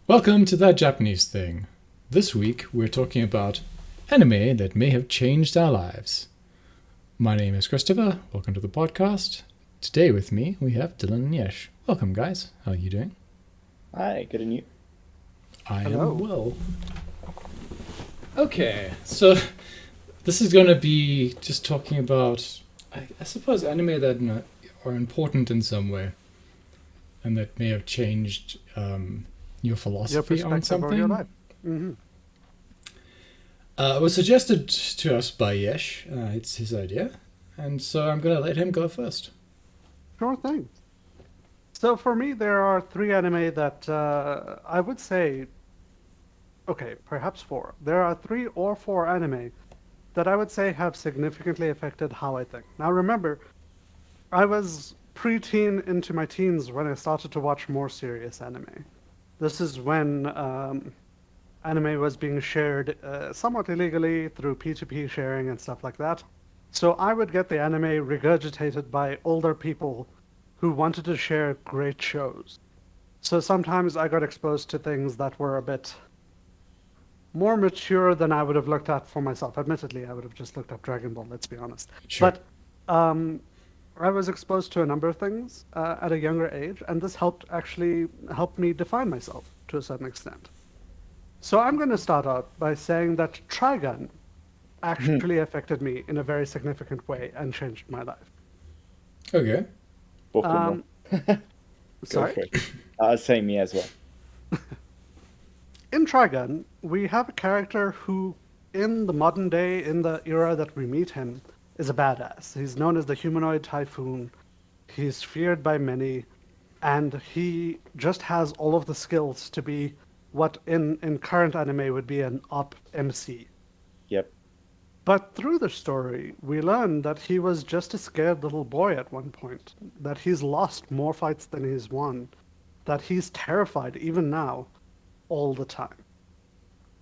Welcome to That Japanese Thing. This week we're talking about anime that may have changed our lives. My name is Christopher. Welcome to the podcast. Today with me we have Dylan and Yesh. Welcome, guys. How are you doing? Hi, good and you? I Hello. am well. Okay, so this is going to be just talking about, I suppose, anime that are important in some way and that may have changed your philosophy on perspective something. of your life. Mm-hmm. It was suggested to us by Yesh. It's his idea. And so I'm going to let him go first. Sure thing. So for me, there are three anime that I would say, okay, perhaps four. There are 3 or 4 anime that I would say have significantly affected how I think. Now remember, I was pre-teen into my teens when I started to watch more serious anime. This is when anime was being shared somewhat illegally through P2P sharing and stuff like that. So I would get the anime regurgitated by older people who wanted to share great shows. So sometimes I got exposed to things that were a bit more mature than I would have looked at for myself. Admittedly, I would have just looked up Dragon Ball, let's be honest. Sure. But I was exposed to a number of things at a younger age, and this helped me define myself to a certain extent. So I'm going to start out by saying that Trigon actually affected me in a very significant way and changed my life. Okay. Bokumo. Go Sorry? for it. Same me as well. In Trigon, we have a character who, in the modern day, in the era that we meet him, is a badass. He's known as the humanoid typhoon. He's feared by many, and he just has all of the skills to be what in current anime would be an op MC. Yep. But through the story, we learn that he was just a scared little boy at one point, that he's lost more fights than he's won, that he's terrified even now, all the time.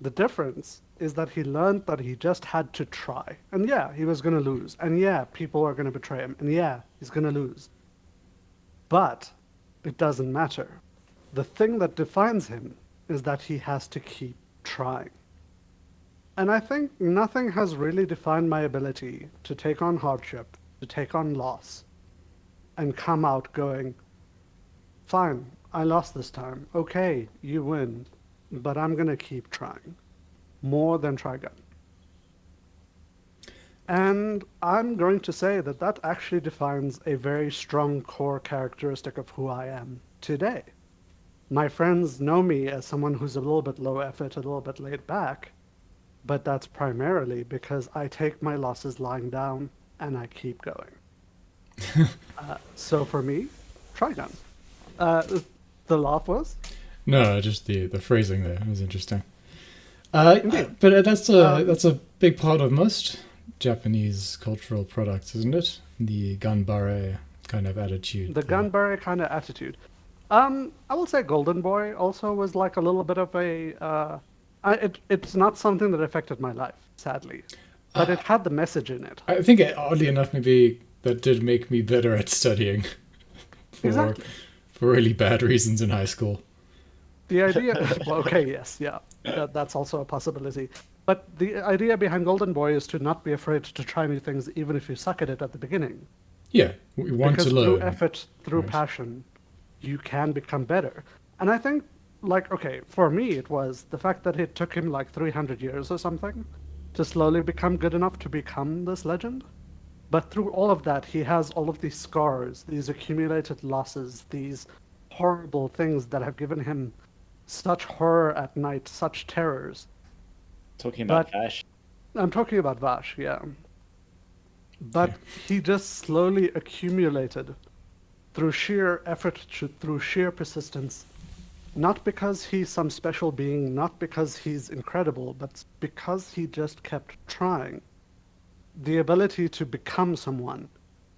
The difference is that he learned that he just had to try. And yeah, he was going to lose. And yeah, people are going to betray him. And yeah, he's going to lose. But it doesn't matter. The thing that defines him is that he has to keep trying. And I think nothing has really defined my ability to take on hardship, to take on loss, and come out going, fine, I lost this time. Okay, you win. But I'm going to keep trying. More than Trigon. And I'm going to say that that actually defines a very strong core characteristic of who I am today. My friends know me as someone who's a little bit low effort, a little bit laid back, but that's primarily because I take my losses lying down and I keep going. So for me, Trigon. The laugh was? No, just the phrasing there was interesting. Indeed. But that's a big part of most Japanese cultural products, isn't it? The ganbare kind of attitude. The Gunberry kind of attitude. I will say Golden Boy also was like a little bit of a. It's not something that affected my life, sadly, but it had the message in it. I think, oddly enough, maybe that did make me better at studying for really bad reasons in high school. The idea, well, okay, yes, yeah, that's also a possibility. But the idea behind Golden Boy is to not be afraid to try new things, even if you suck at it at the beginning. Yeah, we want Because to learn. through effort, through Right. passion, you can become better. And I think, like, okay, for me, it was the fact that it took him like 300 years or something to slowly become good enough to become this legend. But through all of that, he has all of these scars, these accumulated losses, these horrible things that have given him such horror at night, such terrors. Talking about But- Vash. I'm talking about Vash, yeah. But he just slowly accumulated through sheer effort, through sheer persistence. Not because he's some special being, not because he's incredible, but because he just kept trying. The ability to become someone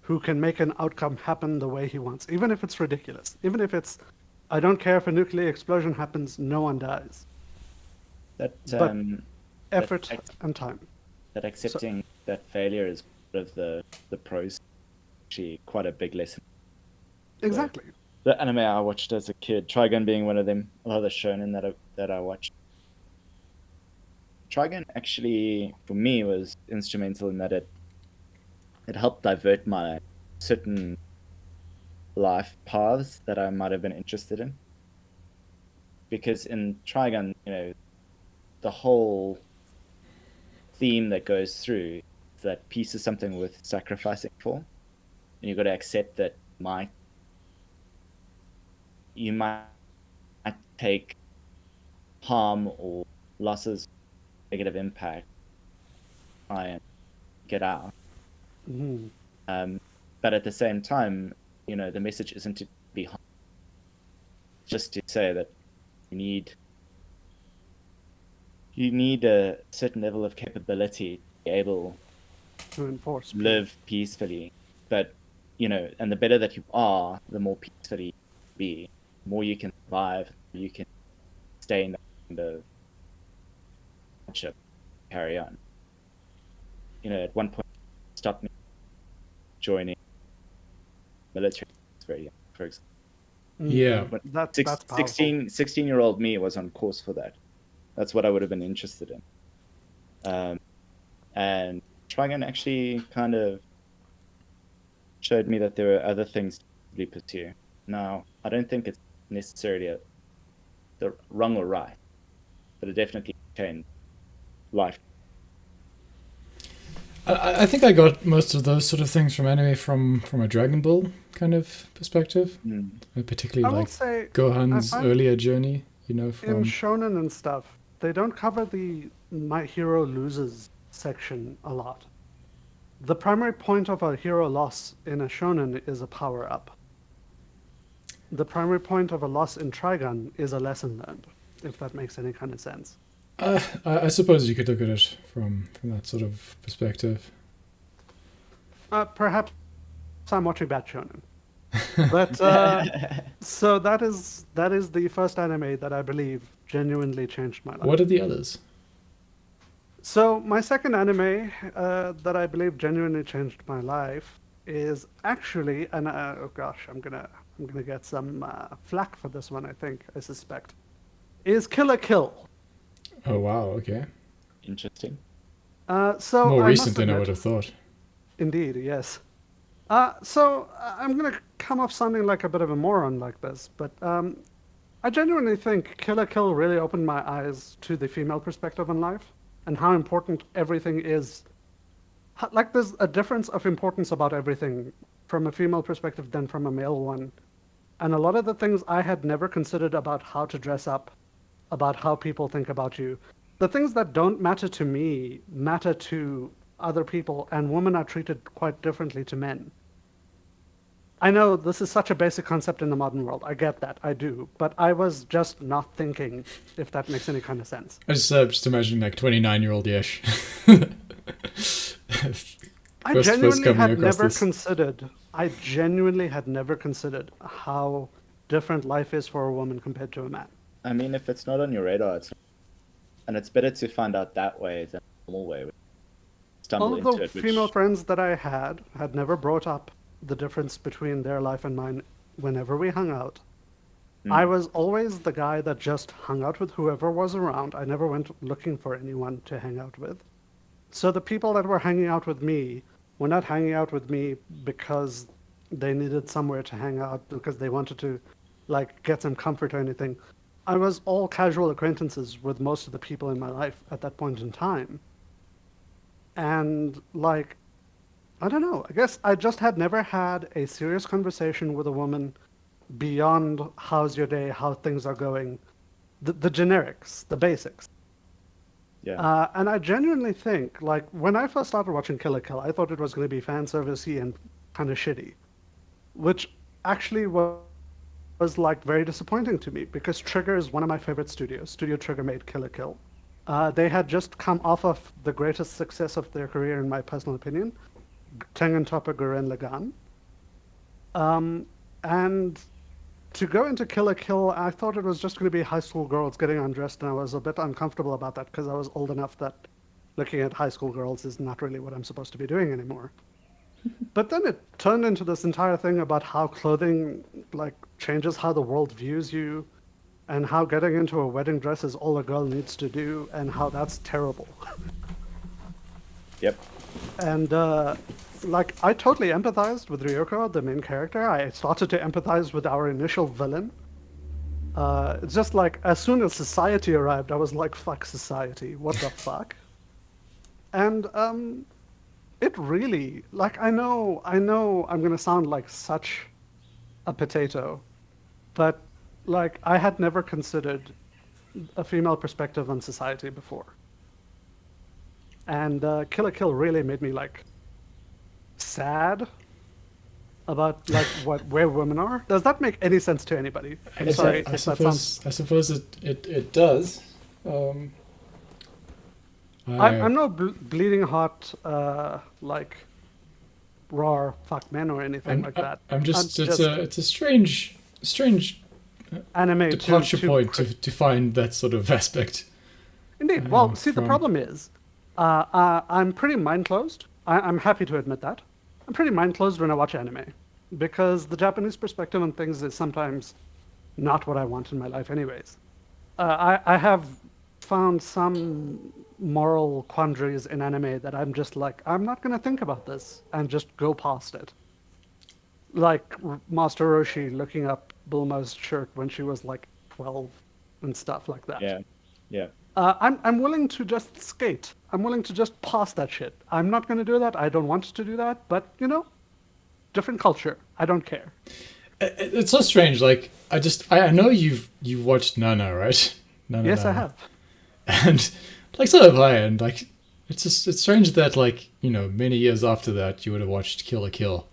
who can make an outcome happen the way he wants, even if it's ridiculous, even if it's, I don't care if a nuclear explosion happens, no one dies. That But- that Effort act- and time. that accepting that failure is part of the pros. Actually, quite a big lesson. Exactly. the anime I watched as a kid, Trigon being one of them. A lot of the shonen that I watched. Trigon actually, for me, was instrumental in that it helped divert my certain life paths that I might have been interested in. Because in Trigon, the whole theme that goes through is that peace is something worth sacrificing for, and you've got to accept that you might take harm or losses, negative impact, try and get out. But at the same time, the message isn't to be harmed, just to say that you need a certain level of capability to be able to enforce live peacefully. But and the better that you are, the more peacefully you be, the more you can survive, you can stay in the hardship, carry on. At one point, it stopped me joining military very young, for example. Yeah. But that's powerful. 16-year-old me was on course for that. That's what I would have been interested in. And Trigon actually kind of showed me that there were other things to pursue. Now, I don't think it's necessarily the wrong or right, but it definitely changed life. I think I got most of those sort of things from anime from a Dragon Ball kind of perspective, particularly I will like say, Gohan's I find earlier journey. in From shonen and stuff, they don't cover the my hero loses section a lot. The primary point of a hero loss in a shonen is a power up. The primary point of a loss in Trigon is a lesson learned, if that makes any kind of sense. I suppose you could look at it from that sort of perspective. Perhaps I'm watching bad shonen. But so that is the first anime that I believe genuinely changed my life. What are the others? So my second anime that I believe genuinely changed my life is actually, and oh gosh, I'm gonna get some flack for this one. I suspect, is Kill la Kill. Oh wow, okay. Interesting. So More I recent must than I admit, would have thought. Indeed, yes. So I'm gonna come off sounding like a bit of a moron like this, but I genuinely think Kill la Kill really opened my eyes to the female perspective on life and how important everything is. Like there's a difference of importance about everything from a female perspective than from a male one. And a lot of the things I had never considered about how to dress up, about how people think about you, the things that don't matter to me matter to other people, and women are treated quite differently to men. I know this is such a basic concept in the modern world. I get that, I do. But I was just not thinking, if that makes any kind of sense. I just imagine like 29-year-old Yesh. I genuinely had never considered how different life is for a woman compared to a man. I mean, if it's not on your radar, it's better to find out that way than the normal way. All of the female friends that I had never brought up the difference between their life and mine whenever we hung out. I was always the guy that just hung out with whoever was around. I never went looking for anyone to hang out with. So the people that were hanging out with me were not hanging out with me because they needed somewhere to hang out, because they wanted to like get some comfort or anything. I was all casual acquaintances with most of the people in my life at that point in time. And like, I don't know, I guess I just had never had a serious conversation with a woman beyond how's your day, how things are going, the generics, the basics. Yeah. And I genuinely think, like, when I first started watching Kill la Kill, I thought it was going to be fan servicey and kind of shitty, which actually was like very disappointing to me, because Trigger is one of my favorite studios. Studio Trigger made Kill la Kill. They had just come off of the greatest success of their career, in my personal opinion, Tengen Toppa Gurren Lagann. And to go into Kill la Kill, I thought it was just going to be high school girls getting undressed, and I was a bit uncomfortable about that because I was old enough that looking at high school girls is not really what I'm supposed to be doing anymore. But then it turned into this entire thing about how clothing like changes how the world views you, and how getting into a wedding dress is all a girl needs to do, and how that's terrible. Yep. And like I totally empathized with Ryoko, the main character. I started to empathize with our initial villain. It's just like as soon as society arrived, I was like, "Fuck society! What the fuck?" And it really like I know I'm gonna sound like such a potato, but like I had never considered a female perspective on society before. And Kill la Kill really made me like sad about like where women are. Does that make any sense to anybody? I'm sorry I if that sounds. suppose it does. Um, I'm no bleeding hot like raw fuck men or anything like that. I'm just it's a strange anime departure point to find that sort of aspect. Indeed. Well, see, the problem is, I'm pretty mind closed. I'm happy to admit that. I'm pretty mind closed when I watch anime, because the Japanese perspective on things is sometimes not what I want in my life, anyways. I have found some moral quandaries in anime that I'm just like, I'm not going to think about this and just go past it. Like Master Roshi looking up Bulma's shirt when she was like 12 and stuff like that. Yeah. Yeah. I'm willing to just skate. I'm willing to just pass that shit. I'm not going to do that. I don't want to do that. But, you know, different culture. I don't care. It's so strange. Like, I know you've watched Nana, right? Nana, Yes, I have. And, like, so have I. And, like, it's strange that, like, you know, many years after that, you would have watched Kill la Kill.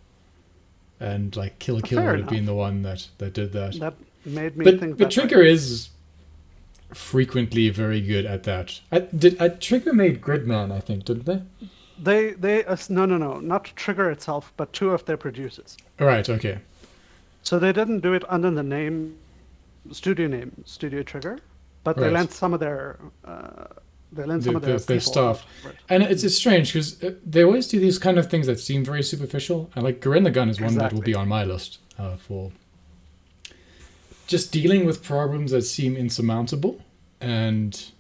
And, like, Kill la Kill Fair would have enough. been the one that did that. That made me think But that Trigger way. is frequently very good at that. Trigger made Gridman, I think, didn't they? No, not Trigger itself, but two of their producers. Right. Okay. So they didn't do it under the name, Studio Trigger, but they Right. lent some of their Their people staff, for it. and it's strange because they always do these kind of things that seem very superficial. And like Gurren Lagann is one that will Exactly. be on my list for just dealing with problems that seem insurmountable, and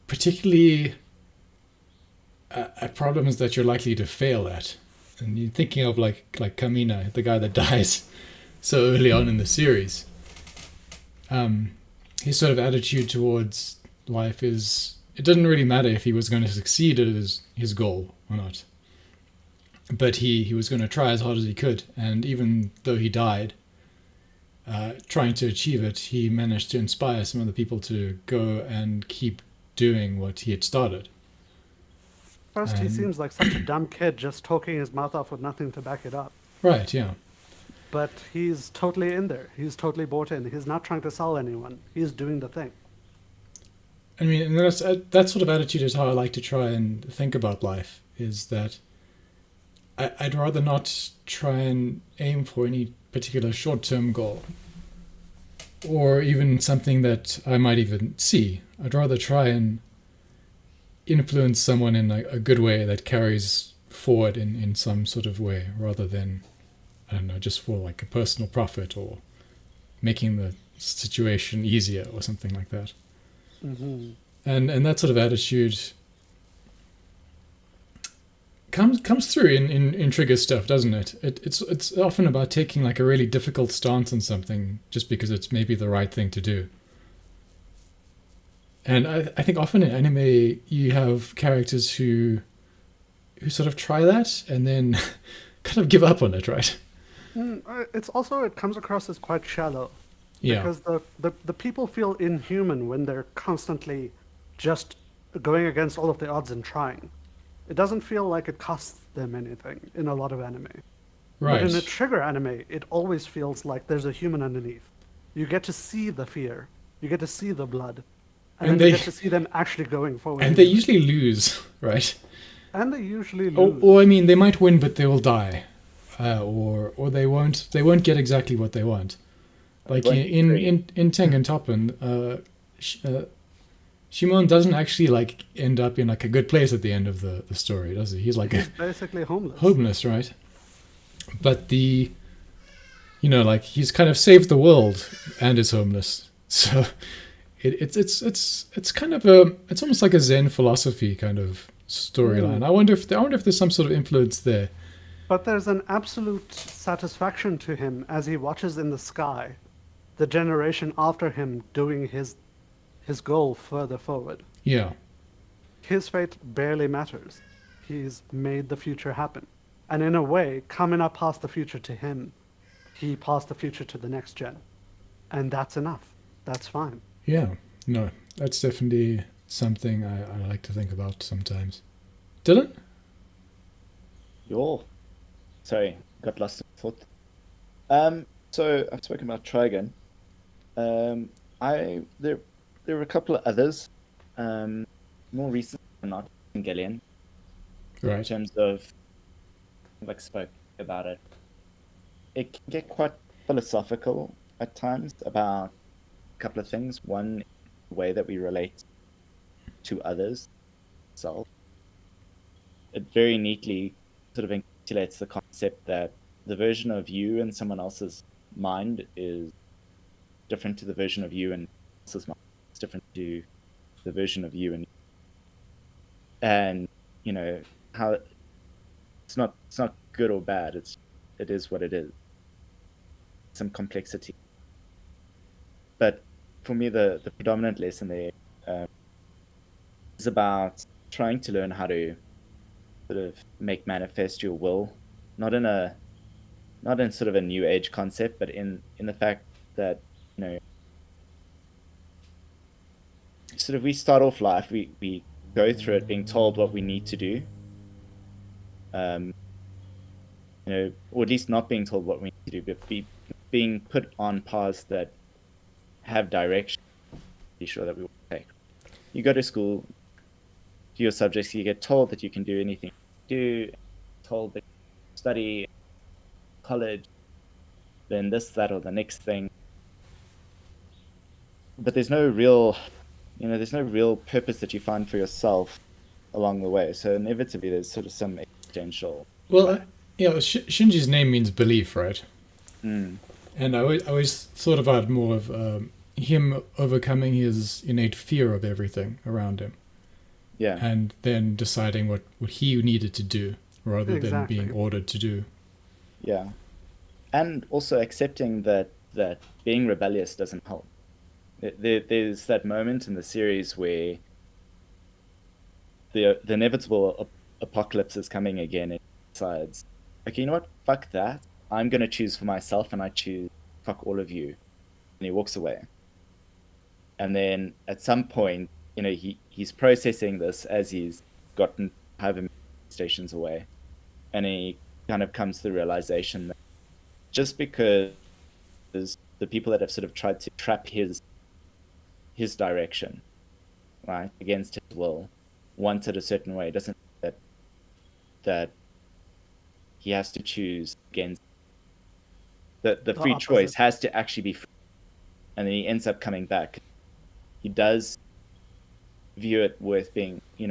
particularly at problems that you're likely to fail at. And you're thinking of like Kamina, the guy that dies so early on in the series. His sort of attitude towards life is, it doesn't really matter if he was going to succeed at his goal or not. But he was going to try as hard as he could. And even though he died, trying to achieve it, he managed to inspire some other people to go and keep doing what he had started. First, he And- seems like such a dumb kid just talking his mouth off with nothing to back it up. Right, yeah. But he's totally in there. He's totally bought in. He's not trying to sell anyone. He's doing the thing. I mean, and that sort of attitude is how I like to try and think about life, is that I'd rather not try and aim for any particular short-term goal, or even something that I might even see. I'd rather try and influence someone in a good way that carries forward in some sort of way, rather than, I don't know, just for like a personal profit or making the situation easier or something like that. Mm-hmm. And that sort of attitude comes through in Trigger stuff, doesn't it? It's often about taking like a really difficult stance on something just because it's maybe the right thing to do. And I think often in anime you have characters who sort of try that and then kind of give up on it, right? It's also, it comes across as quite shallow. Yeah. Because the people feel inhuman when they're constantly just going against all of the odds and trying. It doesn't feel like it costs them anything in a lot of anime. Right. But in a Trigger anime, it always feels like there's a human underneath. You get to see the fear. You get to see the blood. And then you get to see them actually going forward. And they usually lose, right? And they usually lose. Or I mean, they might win, but they will die, or they won't get exactly what they want. Like in Tengen Toppan, Shimon doesn't actually like end up in like a good place at the end of the story, does he? He's like He's basically homeless. homeless, right? But like he's kind of saved the world and is homeless. So it's kind of it's almost like a Zen philosophy kind of storyline. I wonder if there's some sort of influence there. But there's an absolute satisfaction to him as he watches in the sky the generation after him doing his goal further forward. Yeah. His fate barely matters. He's made the future happen. And in a way, coming up past the future to him, he passed the future to the next gen. And that's enough. That's fine. Yeah. No, that's definitely something I like to think about sometimes. Dylan? Sorry, got lost in thought. So I've spoken about Trigon. There were a couple of others, more recent than not, Evangelion, in Right. terms of like spoke about it. It can get quite philosophical at times about a couple of things. One, the way that we relate to others, self. It very neatly sort of encapsulates the concept that the version of you in someone else's mind is different to the version of you in else's mind. It's different to the version of you and how it's not good or bad. It is what it is. Some complexity, but for me, the predominant lesson there is about trying to learn how to sort of make manifest your will, not in sort of a new age concept, but in the fact that sort of we start off life, we go through it being told what we need to do, or at least not being told what we need to do, but being put on paths that have direction. Be sure that we will take. You go to school, do your subjects, you get told that you can do anything you do, told that you study college, then this, that, or the next thing. But there's no real purpose that you find for yourself along the way. So inevitably, there's sort of some existential. Well, Shinji's name means belief, right? Mm. And I always thought about more of him overcoming his innate fear of everything around him. Yeah. And then deciding what he needed to do rather than being ordered to do. Yeah. And also accepting that being rebellious doesn't help. There's that moment in the series where the inevitable apocalypse is coming again, and he decides, okay, you know what? Fuck that. I'm going to choose for myself, and I choose fuck all of you. And he walks away. And then at some point, he's processing this as he's gotten however many stations away. And he kind of comes to the realization that just because the people that have sort of tried to trap his direction, right, against his will, want it a certain way, doesn't mean that he has to choose against the free choice has to actually be free. And then he ends up coming back. He does view it worth being, he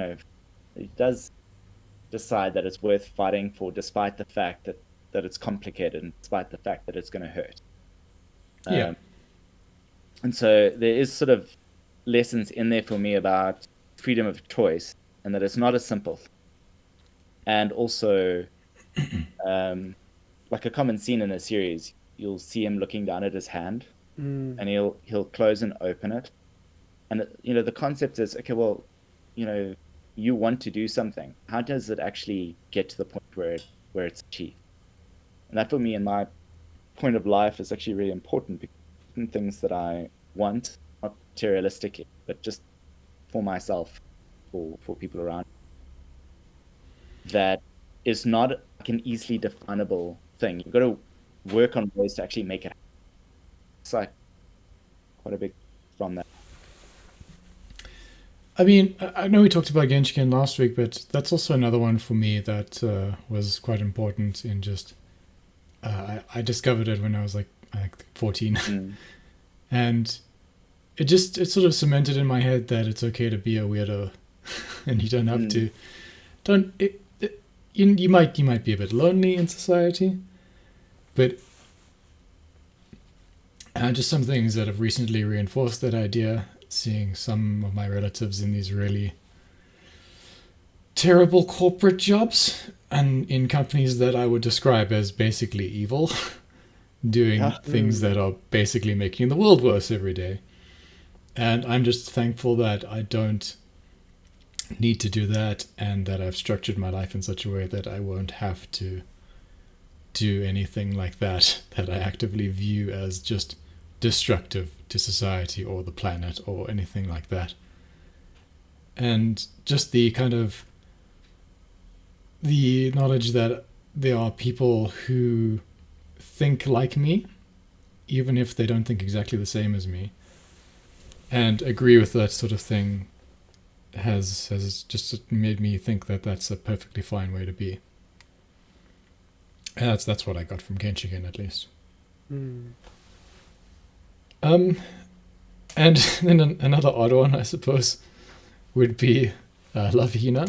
does decide that it's worth fighting for, despite the fact that it's complicated and despite the fact that it's going to hurt. Yeah. And so there is sort of lessons in there for me about freedom of choice, and that it's not as simple. And also, like a common scene in a series, you'll see him looking down at his hand, and he'll close and open it. And the concept is, okay, well, you want to do something. How does it actually get to the point where it's achieved? And that for me in my point of life is actually really important, because things that I want, not materialistically, but just for myself, for people around, that is not like an easily definable thing. You've got to work on ways to actually make it happen. It's like quite a big from that. I mean, I know we talked about Genshin last week, but that's also another one for me that was quite important in just... I discovered it when I was like 14. And it sort of cemented in my head that it's okay to be a weirdo, and you don't have to. You might be a bit lonely in society, but just some things that have recently reinforced that idea. Seeing some of my relatives in these really terrible corporate jobs and in companies that I would describe as basically evil, doing things that are basically making the world worse every day. And I'm just thankful that I don't need to do that, and that I've structured my life in such a way that I won't have to do anything like that I actively view as just destructive to society or the planet or anything like that. And just the kind of the knowledge that there are people who think like me, even if they don't think exactly the same as me, and agree with that sort of thing, has just made me think that that's a perfectly fine way to be. And that's what I got from Genshiken, at least. And then another odd one, I suppose, would be Lavina.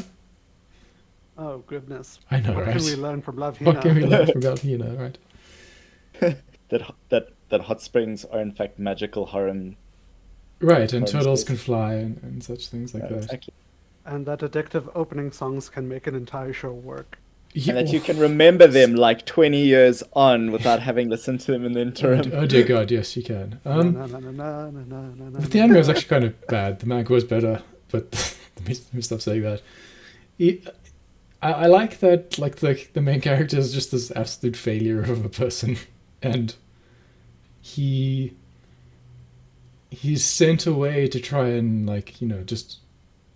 Oh, goodness. I know, what right? What can we learn from Lavina? What can we learn from Lavina, right? that hot springs are in fact magical harem. Right, and turtles can fly and such things like that. Exactly. And that addictive opening songs can make an entire show work. Yeah, And that you can remember them like 20 years on without having listened to them in the interim. Oh dear God, yes, you can. But the anime was actually kind of bad. The manga was better, but let me stop saying that. I like that, like the main character is just this absolute failure of a person, and he's sent away to try and just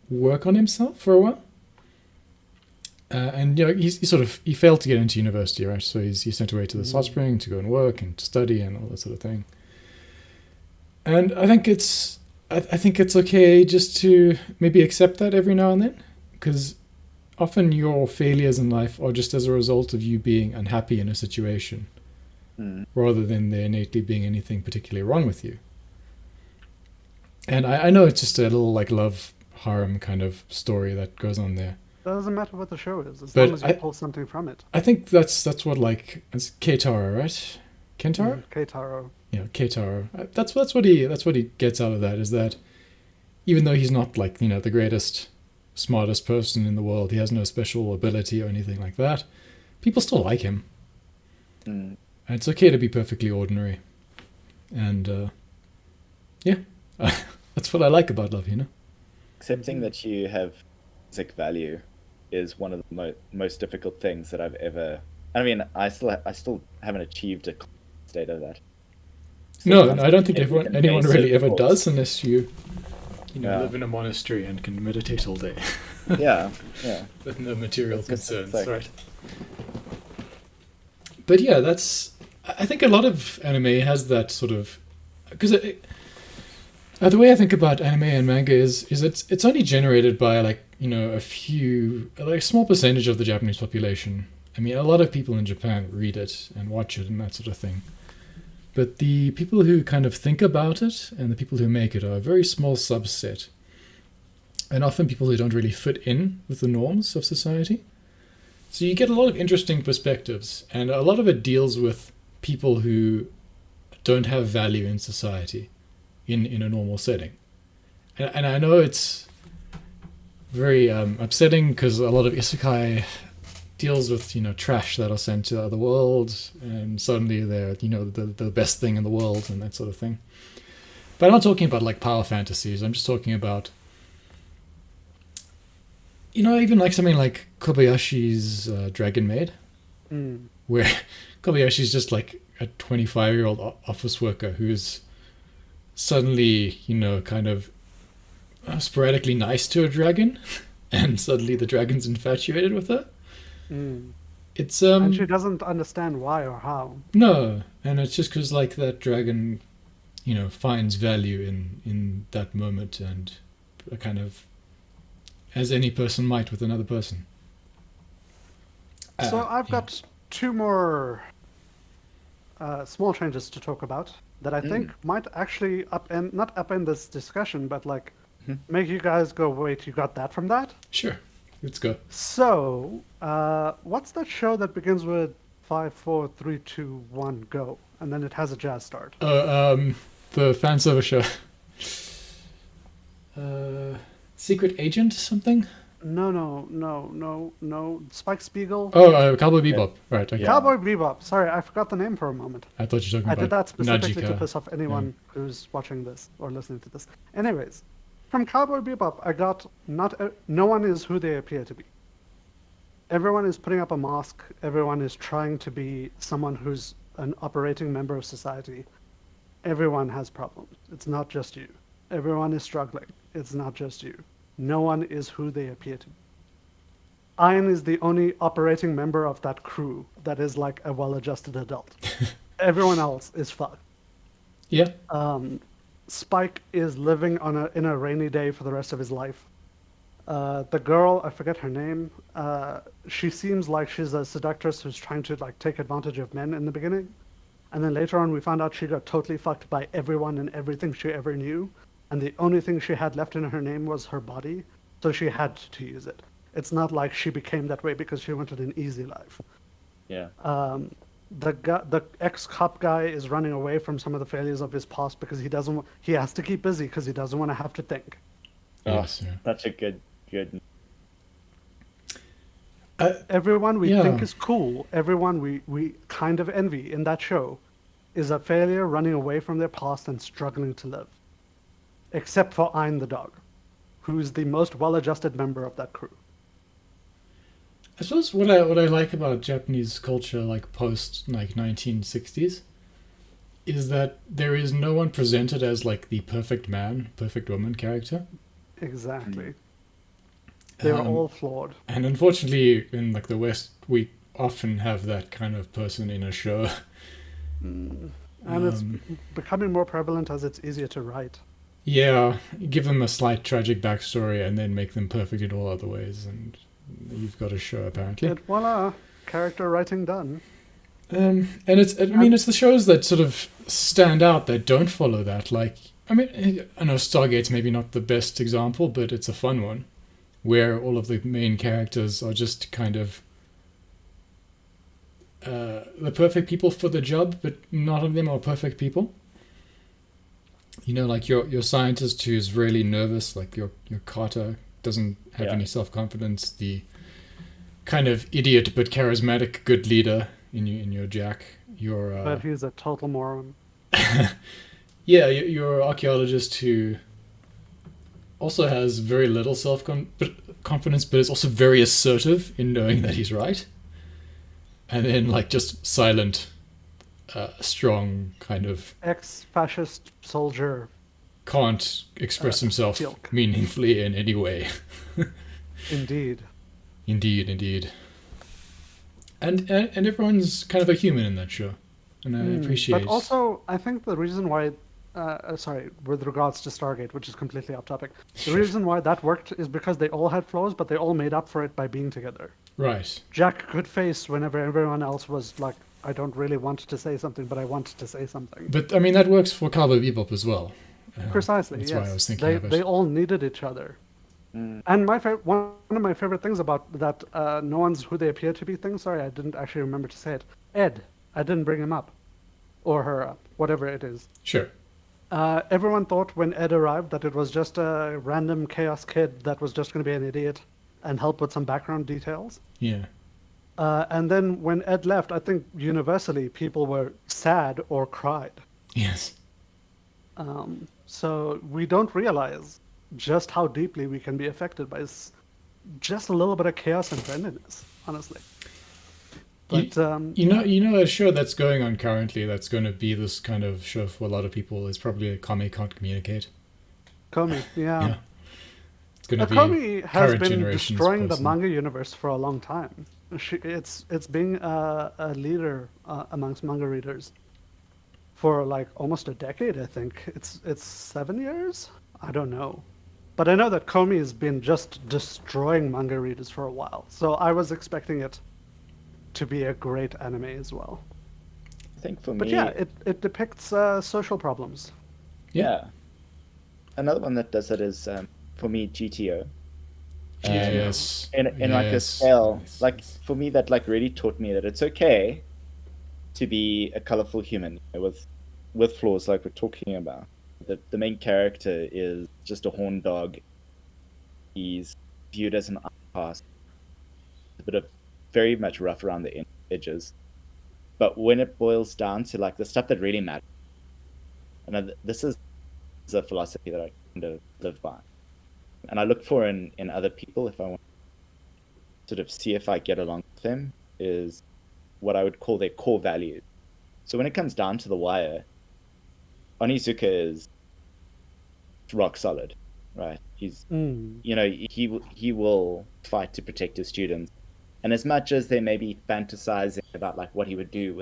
work on himself for a while. And he failed to get into university, right? So he's sent away to the hot spring to go and work and to study and all that sort of thing. And I think it's okay just to maybe accept that every now and then, because often your failures in life are just as a result of you being unhappy in a situation, rather than there innately being anything particularly wrong with you. And I know it's just a little love harem kind of story that goes on there. Doesn't matter what the show is, as long as you pull something from it. I think that's what it's Keitaro, right? Kentaro? Keitaro. Yeah, Keitaro. That's what he gets out of that, is that even though he's not the greatest, smartest person in the world, he has no special ability or anything like that, people still like him. And it's okay to be perfectly ordinary. And that's what I like about love, Accepting that you have intrinsic value is one of the most difficult things that I've ever. I mean, I still haven't achieved a state of that. No, I don't think anyone really ever does, unless you live in a monastery and can meditate all day. yeah. With no material concerns, right? But yeah, I think a lot of anime has that sort of, because the way I think about anime and manga is it's only generated by a few, a small percentage of the Japanese population. I mean, a lot of people in Japan read it and watch it and that sort of thing. But the people who kind of think about it and the people who make it are a very small subset. And often people who don't really fit in with the norms of society. So you get a lot of interesting perspectives, and a lot of it deals with people who don't have value in society in a normal setting. And I know it's very upsetting, because a lot of isekai deals with trash that are sent to the other world, and suddenly they're the best thing in the world and that sort of thing. But I'm not talking about power fantasies. I'm just talking about even something like Kobayashi's Dragon Maid, where Kobayashi's just a 25-year-old office worker who's suddenly kind of sporadically nice to a dragon, and suddenly the dragon's infatuated with her. It's and she doesn't understand why or how. No, and it's just because that dragon finds value in that moment, and a kind of, as any person might with another person. So I've got two more small changes to talk about. that I think might actually not upend this discussion, but like make you guys go, wait, you got that from that? Sure. Let's go. So, what's that show that begins with 5, 4, 3, 2, 1, go, and then it has a jazz start? The fan service show. Secret Agent something? No. Spike Spiegel. Oh, Cowboy Bebop. Right. Okay. Yeah. Cowboy Bebop. Sorry, I forgot the name for a moment. I thought you were talking I about did that specifically to Najika. piss off anyone who's watching this or listening to this. Anyways, from Cowboy Bebop, I got no one is who they appear to be. Everyone is putting up a mask. Everyone is trying to be someone who's an operating member of society. Everyone has problems. It's not just you. Everyone is struggling. It's not just you. No one is who they appear to be. Ian is the only operating member of that crew that is like a well-adjusted adult. Everyone else is fucked. Yeah. Spike is living in a rainy day for the rest of his life. The girl, I forget her name. She seems like she's a seductress who's trying to like take advantage of men in the beginning, and then later on we found out she got totally fucked by everyone and everything she ever knew, and the only thing she had left in her name was her body, so she had to use it. It's not like she became that way because she wanted an easy life. Yeah. The ex-cop guy is running away from some of the failures of his past because he has to keep busy because he doesn't want to have to think. Yes. Yeah. Such a good. Everyone we Yeah. think is cool, everyone we kind of envy in that show, is a failure running away from their past and struggling to live. Except for Ein the dog, who's the most well-adjusted member of that crew. I suppose what I like about Japanese culture, like post like 1960s, is that there is no one presented as like the perfect man, perfect woman character. Exactly. They're all flawed. And unfortunately, in like the West, we often have that kind of person in a show. And it's becoming more prevalent as it's easier to write. Yeah, give them a slight tragic backstory and then make them perfect in all other ways, and you've got a show apparently. And voila, character writing done. And it's the shows that sort of stand out that don't follow that. Like, I mean, I know Stargate's maybe not the best example, but it's a fun one, where all of the main characters are just kind of the perfect people for the job, but none of them are perfect people. You know, like your scientist who's really nervous, like your Carter doesn't have any self-confidence. The kind of idiot but charismatic good leader in your Jack. But he's a total moron. Yeah, your archaeologist who also has very little self-confidence, but is also very assertive in knowing that he's right. And then like just silent, strong kind of Ex-fascist soldier. can't express himself Tilk. meaningfully in any way. Indeed. Indeed. And everyone's kind of a human in that show, and I appreciate. But also, I think the reason why, with regards to Stargate, which is completely off topic, the reason why that worked is because they all had flaws, but they all made up for it by being together. Right. Jack could face whenever everyone else was like, I don't really want to say something, but I want to say something. But I mean that works for Cowboy Bebop as well. Precisely, That's yes. why I was thinking of it. They all needed each other. And one of my favorite things about that no one's who they appear to be thing, sorry, I didn't actually remember to say it. Ed. I didn't bring him up. Or her up. Whatever it is. Sure. Everyone thought when Ed arrived that it was just a random chaos kid that was just going to be an idiot and help with some background details. Yeah. And then when Ed left, I think universally people were sad or cried. Yes. So we don't realize just how deeply we can be affected by just a little bit of chaos and friendliness, honestly. But you know a show that's going on currently that's going to be this kind of show for a lot of people is probably a Kami Can't Communicate. Komi, yeah. It's going to be Komi has current been generation's destroying the person. manga universe for a long time. It's being a leader amongst manga readers for like almost a decade. I think it's 7 years. I don't know, but I know that Komi has been just destroying manga readers for a while. So I was expecting it to be a great anime as well. think for But me, yeah, it depicts social problems. yeah. Another one that does it is for me GTO. Yes. In like a Yes. scale, Yes, like yes. for me that like really taught me that it's okay to be a colorful human, you know, with flaws like we're talking about. The main character is just a horn dog. He's viewed as an outcast, a bit of very much rough around the edges. But when it boils down to like the stuff that really matters, and this is a philosophy that I kind of live by, and I look for in other people if I want to sort of see if I get along with them, is what I would call their core values. So when it comes down to the wire, Onizuka is rock solid, right? He's, Mm. you know, he will fight to protect his students, and as much as they may be fantasizing about like what he would do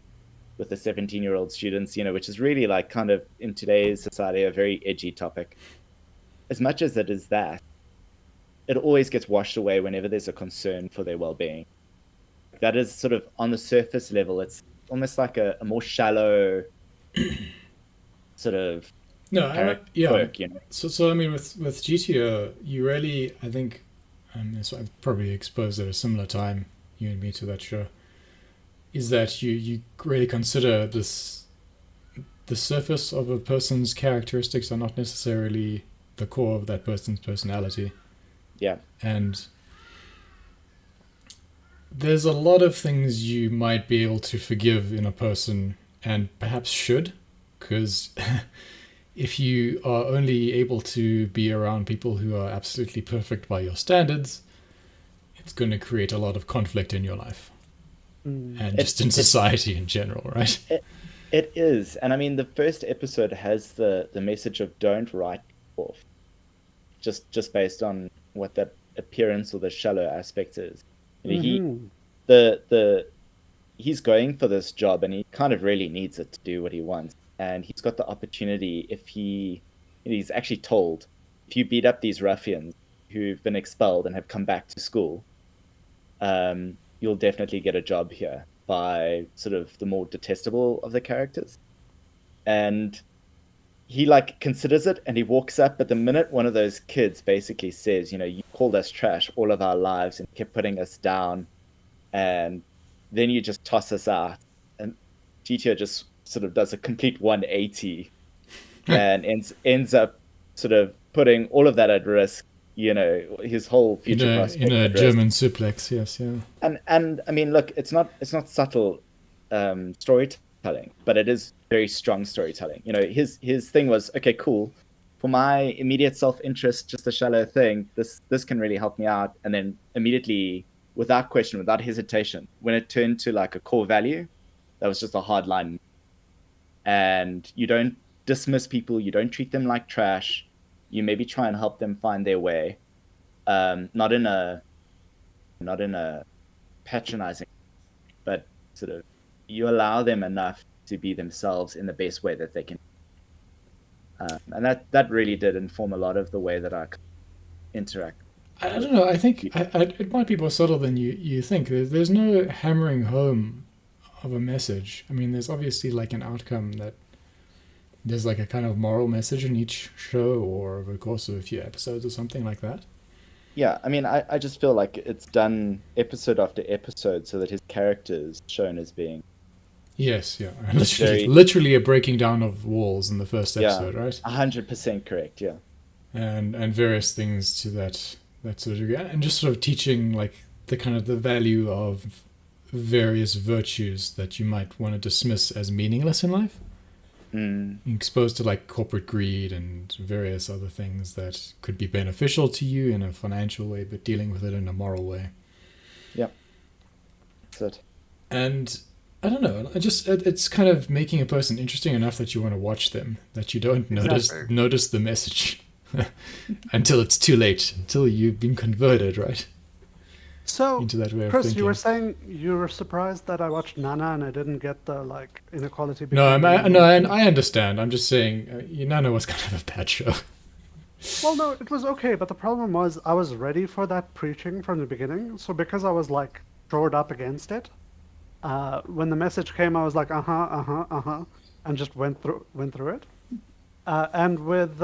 with the 17-year-old students, you know, which is really like kind of in today's society a very edgy topic. As much as it is that, it always gets washed away whenever there's a concern for their well-being. That is sort of on the surface level. It's almost like a more shallow sort of No, character yeah. quirk, you know. So I mean, with GTO, you really, I think, so I've probably exposed at a similar time, you and me, to that show, is that you really consider this, the surface of a person's characteristics are not necessarily the core of that person's personality. Yeah. And there's a lot of things you might be able to forgive in a person, and perhaps should, because if you are only able to be around people who are absolutely perfect by your standards, it's going to create a lot of conflict in your life. And just in society in general, right? It is. And I mean, the first episode has the message of don't write off, just based on what that appearance or the shallow aspect is. You know, he's going for this job and he kind of really needs it to do what he wants. And he's got the opportunity if he's actually told, if you beat up these ruffians who've been expelled and have come back to school, you'll definitely get a job here by sort of the more detestable of the characters. And he like considers it and he walks up, but the minute one of those kids basically says, you know, you called us trash all of our lives and kept putting us down, and then you just toss us out, and GTO just sort of does a complete 180 and ends up sort of putting all of that at risk, you know, his whole future prospects in a at German risk. suplex, yes, yeah. And I mean, look, it's not subtle storytelling, but it is very strong storytelling. You know, his thing was, okay, cool, for my immediate self-interest, just a shallow thing, this can really help me out. And then immediately, without question, without hesitation, when it turned to like a core value, that was just a hard line. And you don't dismiss people, you don't treat them like trash, you maybe try and help them find their way, not in a patronizing, but sort of you allow them enough to be themselves in the best way that they can. And that really did inform a lot of the way that I interact. I don't know. I think it might be more subtle than you think. There's no hammering home of a message. I mean, there's obviously like an outcome that there's like a kind of moral message in each show or over the course of a few episodes or something like that. Yeah, I mean, I just feel like it's done episode after episode so that his character is shown as being... Yes, yeah. Literally a breaking down of walls in the first episode, right? 100% correct, yeah. And various things to that sort of degree. And just sort of teaching like the kind of the value of various virtues that you might want to dismiss as meaningless in life. Exposed to like corporate greed and various other things that could be beneficial to you in a financial way, but dealing with it in a moral way. Yep. That's it. And I don't know, it's kind of making a person interesting enough that you want to watch them, that you don't notice the message until it's too late, until you've been converted, right? So, into that way of Chris, thinking. you were saying you were surprised that I watched Nana and I didn't get the like inequality. No, I understand. I'm just saying, Nana was kind of a bad show. Well, no, it was okay, but the problem was I was ready for that preaching from the beginning. So because I was like shored up against it, When the message came, I was like, and just went through it. And with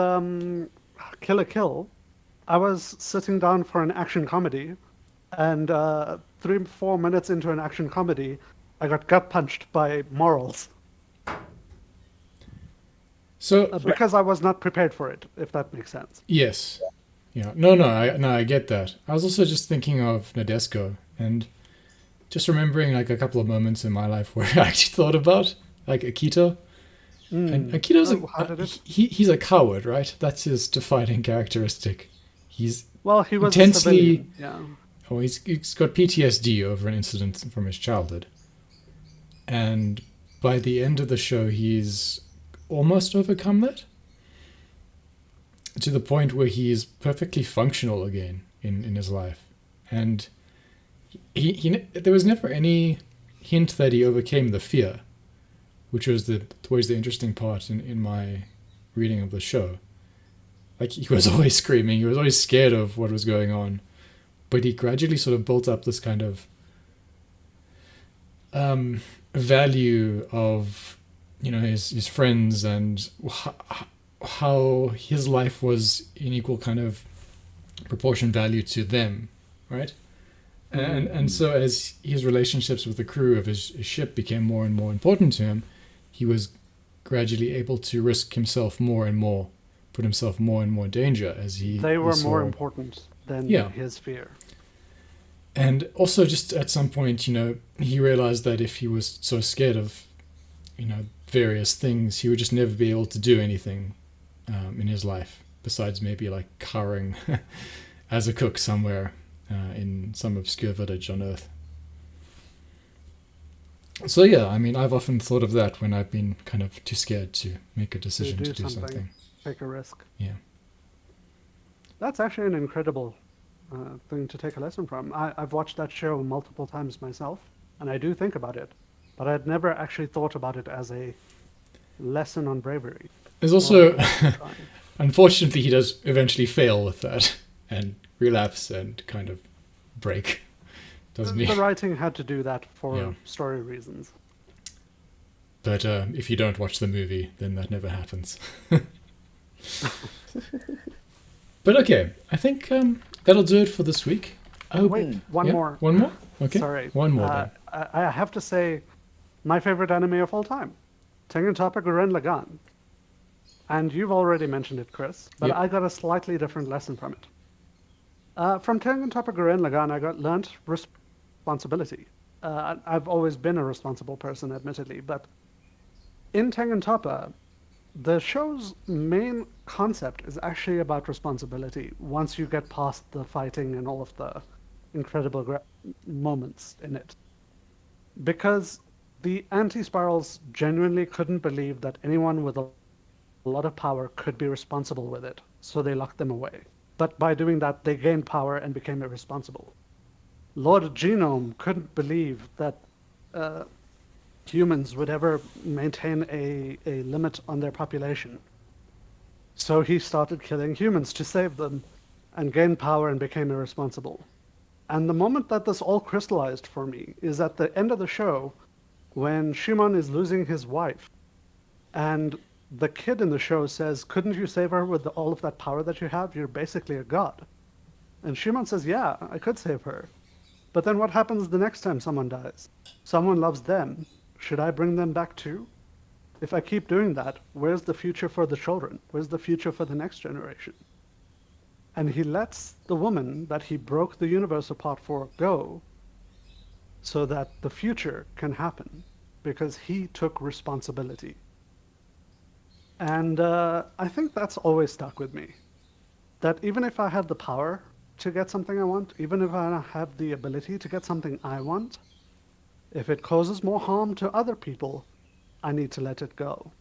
Kill la Kill, I was sitting down for an action comedy, and 3-4 minutes into an action comedy, I got gut punched by morals So because I was not prepared for it. If that makes sense. yes, yeah, no, I get that. I was also just thinking of Nadesco and just remembering like a couple of moments in my life where I actually thought about like Akito. And Akito's How did it? he's a coward, right? That's his defining characteristic. He's Well, he was a intensely civilian. Yeah. oh he's got PTSD over an incident from his childhood, and by the end of the show, he's almost overcome that to the point where he is perfectly functional again in his life, and he there was never any hint that he overcame the fear, which was always the interesting part in my reading of the show. Like he was always screaming, he was always scared of what was going on, but he gradually sort of built up this kind of value of his friends and how his life was in equal kind of proportion value to them, right? And so as his relationships with the crew of his ship became more and more important to him, he was gradually able to risk himself more and more, put himself more and more in danger as They were saw. more important than Yeah. his fear. And also just at some point, he realized that if he was so scared of, various things, he would just never be able to do anything in his life besides maybe like cowering as a cook somewhere in some obscure village on Earth. So yeah, I mean, I've often thought of that when I've been kind of too scared to make a decision to do something. Take a risk. Yeah. That's actually an incredible thing to take a lesson from. I've watched that show multiple times myself, and I do think about it, but I'd never actually thought about it as a lesson on bravery. There's also, unfortunately, he does eventually fail with that and relapse and kind of break. Doesn't he? The writing had to do that for Yeah. story reasons. But if you don't watch the movie, then that never happens. But okay, I think that'll do it for this week. I hope, Wait, one yeah? more. One more? Okay. Sorry. One more then. I have to say, my favorite anime of all time, Tengen Toppa Gurren Lagann. And you've already mentioned it, Chris, but Yep. I got a slightly different lesson from it. From Tengen Toppa Gurren Lagann, I learned responsibility. I've always been a responsible person, admittedly, but in Tengen Toppa, the show's main concept is actually about responsibility once you get past the fighting and all of the incredible moments in it. Because the anti-spirals genuinely couldn't believe that anyone with a lot of power could be responsible with it, so they locked them away. But by doing that, they gained power and became irresponsible. Lord Genome couldn't believe that humans would ever maintain a limit on their population. So he started killing humans to save them and gained power and became irresponsible. And the moment that this all crystallized for me is at the end of the show when Shimon is losing his wife and the kid in the show says, "Couldn't you save her with all of that power that you have? You're basically a god." And Shimon says, "Yeah, I could save her. But then what happens the next time someone dies? Someone loves them. Should I bring them back too? If I keep doing that, where's the future for the children? Where's the future for the next generation?" And he lets the woman that he broke the universe apart for go so that the future can happen because he took responsibility. And I think that's always stuck with me. That even if I have the power to get something I want, even if I have the ability to get something I want, if it causes more harm to other people, I need to let it go.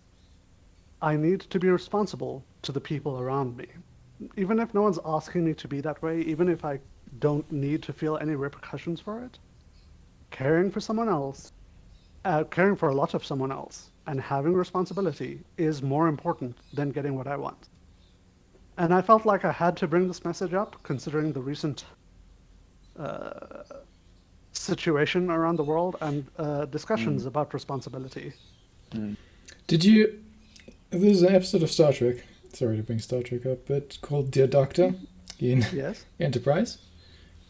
I need to be responsible to the people around me. Even if no one's asking me to be that way, even if I don't need to feel any repercussions for it, caring for someone else, caring for a lot of someone else, and having responsibility is more important than getting what I want. And I felt like I had to bring this message up, considering the recent situation around the world and discussions about responsibility. Did you? There's an episode of Star Trek. Sorry to bring Star Trek up, but called Dear Doctor in Yes. Enterprise,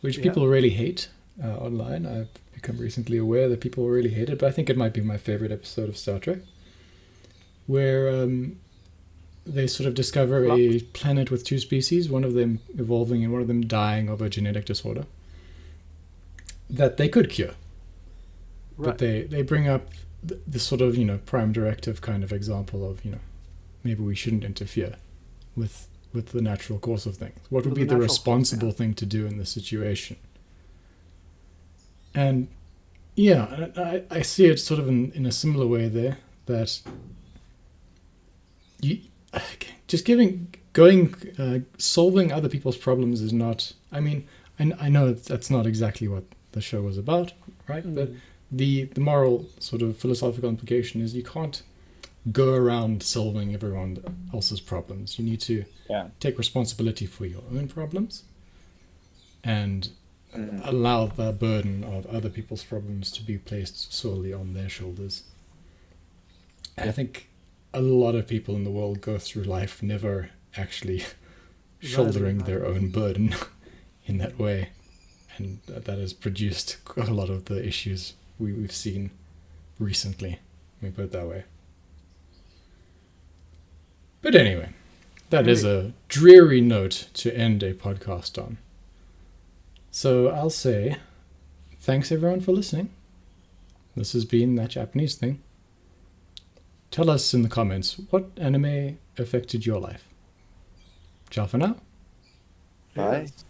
which Yeah. people really hate online. I've become recently aware that people really hate it, but I think it might be my favorite episode of Star Trek, where they sort of discover a planet with two species, one of them evolving and one of them dying of a genetic disorder that they could cure. Right. But they bring up this sort of, prime directive kind of example of, maybe we shouldn't interfere with the natural course of things. What would With be the the natural course, responsible yeah. thing to do in this situation? And yeah, I see it sort of in a similar way there, that you just solving other people's problems is not, I mean, I know that's not exactly what the show was about, right? But the moral sort of philosophical implication is you can't go around solving everyone else's problems. You need to take responsibility for your own problems and allow the burden of other people's problems to be placed solely on their shoulders. I think a lot of people in the world go through life never actually shouldering their own burden in that way. And that has produced quite a lot of the issues we've seen recently. Let me put it that way. But anyway, that is a dreary note to end a podcast on. So I'll say thanks everyone for listening. This has been That Japanese Thing. Tell us in the comments what anime affected your life. Ciao for now. Bye. Yes.